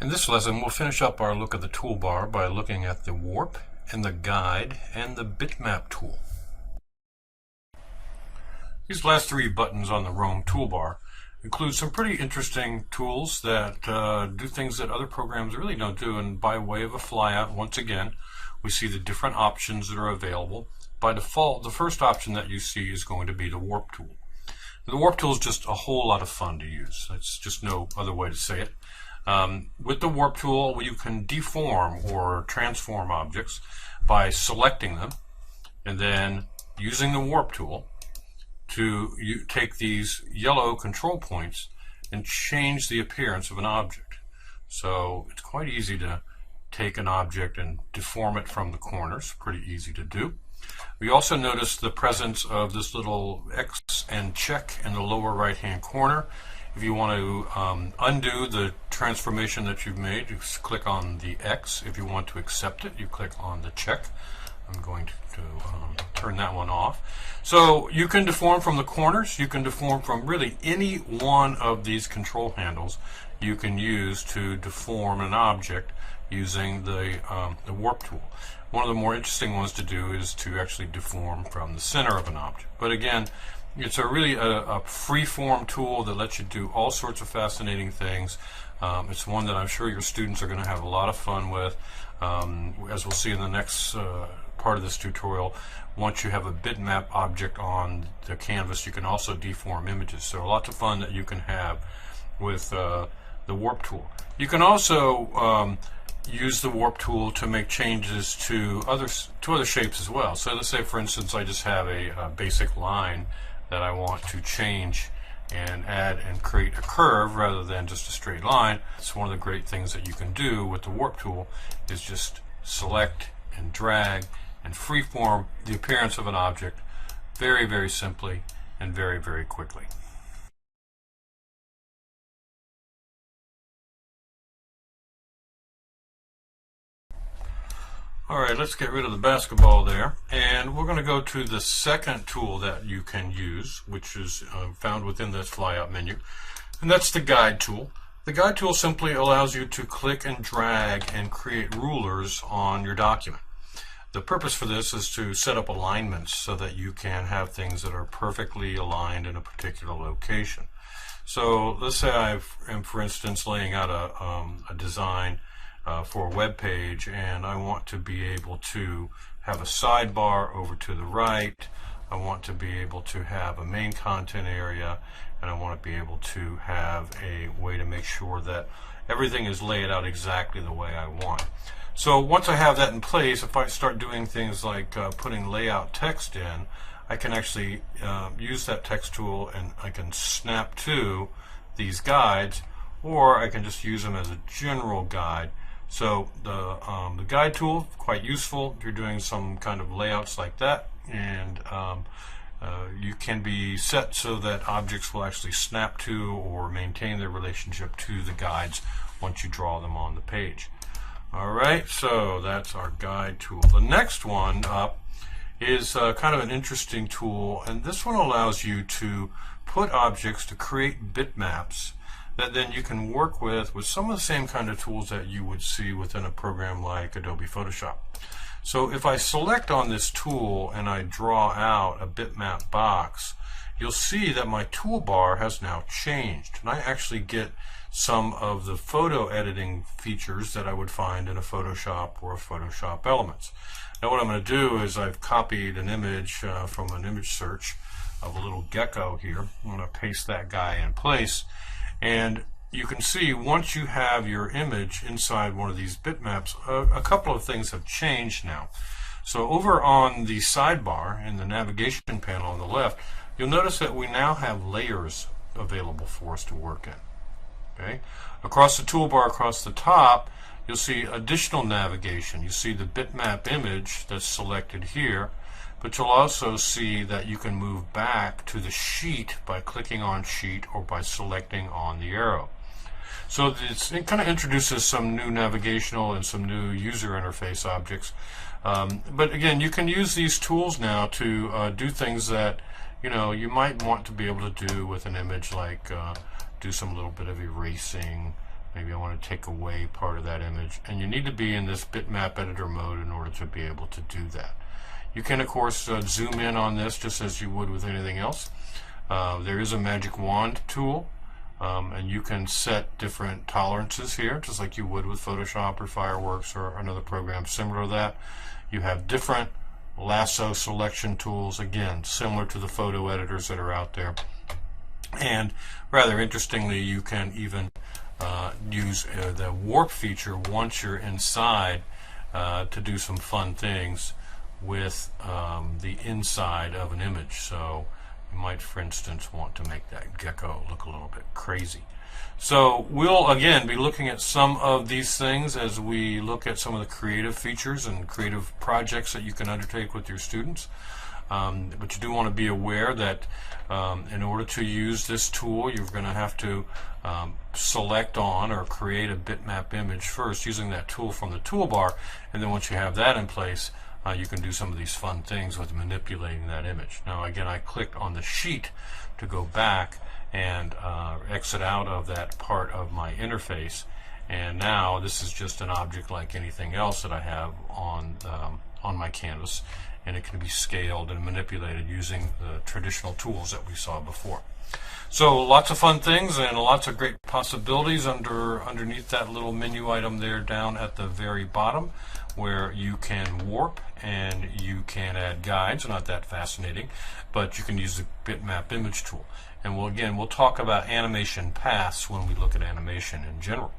In this lesson, we'll finish up our look at the toolbar by looking at the warp and the guide and the bitmap tool. These last three buttons on the Roam toolbar include some pretty interesting tools that do things that other programs really don't do. And by way of a flyout, once again, we see the different options that are available. By default, the first option that you see is going to be the warp tool. The warp tool is just a whole lot of fun to use. It's just no other way to say it. With the warp tool, you can deform or transform objects by selecting them and then using the warp tool to take these yellow control points and change the appearance of an object. So it's quite easy to take an object and deform it from the corners. Pretty easy to do. We also notice the presence of this little X and check in the lower right hand corner. If you want to undo the transformation that you've made, you click on the X. If you want to accept it, you click on the check. I'm going to turn that one off. So you can deform from the corners. You can deform from really any one of these control handles you can use to deform an object using the warp tool. One of the more interesting ones to do is to actually deform from the center of an object. But again, it's really a free-form tool that lets you do all sorts of fascinating things. It's one that I'm sure your students are going to have a lot of fun with. As we'll see in the next part of this tutorial, once you have a bitmap object on the canvas, you can also deform images. So lots of fun that you can have with the warp tool. You can also use the warp tool to make changes to other shapes as well. So let's say, for instance, I just have a basic line that I want to change and add and create a curve rather than just a straight line. It's one of the great things that you can do with the warp tool is just select and drag and freeform the appearance of an object very, very simply and very, very quickly. Alright, let's get rid of the basketball there, and we're going to go to the second tool that you can use, which is found within this flyout menu, and that's the guide tool. The guide tool simply allows you to click and drag and create rulers on your document. The purpose for this is to set up alignments so that you can have things that are perfectly aligned in a particular location. So let's say I am, for instance, laying out a design for a web page, and I want to be able to have a sidebar over to the right. I want to be able to have a main content area, and I want to be able to have a way to make sure that everything is laid out exactly the way I want. So once I have that in place, if I start doing things like putting layout text in, I can actually use that text tool and I can snap to these guides, or I can just use them as a general guide. So the guide tool, quite useful if you're doing some kind of layouts like that, and you can be set so that objects will actually snap to or maintain their relationship to the guides once you draw them on the page. Alright, so that's our guide tool. The next one up is kind of an interesting tool, and this one allows you to put objects to create bitmaps that then you can work with some of the same kind of tools that you would see within a program like Adobe Photoshop. So if I select on this tool and I draw out a bitmap box, you'll see that my toolbar has now changed, and I actually get some of the photo editing features that I would find in a Photoshop or a Photoshop Elements. Now what I'm going to do is I've copied an image from an image search of a little gecko here. I'm going to paste that guy in place. And you can see once you have your image inside one of these bitmaps, a couple of things have changed now. So over on the sidebar in the navigation panel on the left, you'll notice that we now have layers available for us to work in. Okay? Across the toolbar, across the top, you'll see additional navigation. You see the bitmap image that's selected here, but you'll also see that you can move back to the sheet by clicking on sheet or by selecting on the arrow. So it kind of introduces some new navigational and some new user interface objects. But again, you can use these tools now to do things that you might want to be able to do with an image, like do some little bit of erasing, Maybe I want to take away part of that image, and you need to be in this bitmap editor mode in order to be able to do that. You can of course zoom in on this just as you would with anything else. There is a magic wand tool, and you can set different tolerances here just like you would with Photoshop or Fireworks or another program similar to that. You have different lasso selection tools, again similar to the photo editors that are out there. And rather interestingly, you can even use the warp feature once you're inside to do some fun things with the inside of an image. So you might, for instance, want to make that gecko look a little bit crazy. So we'll again be looking at some of these things as we look at some of the creative features and creative projects that you can undertake with your students. But you do want to be aware that in order to use this tool, you're going to have to select on or create a bitmap image first using that tool from the toolbar, and then once you have that in place, you can do some of these fun things with manipulating that image. Now again, I clicked on the sheet to go back and exit out of that part of my interface, and now this is just an object like anything else that I have on my canvas, and it can be scaled and manipulated using the traditional tools that we saw before. So lots of fun things and lots of great possibilities underneath that little menu item there down at the very bottom, where you can warp and you can add guides. Not that fascinating, but you can use the bitmap image tool. And we'll talk about animation paths when we look at animation in general.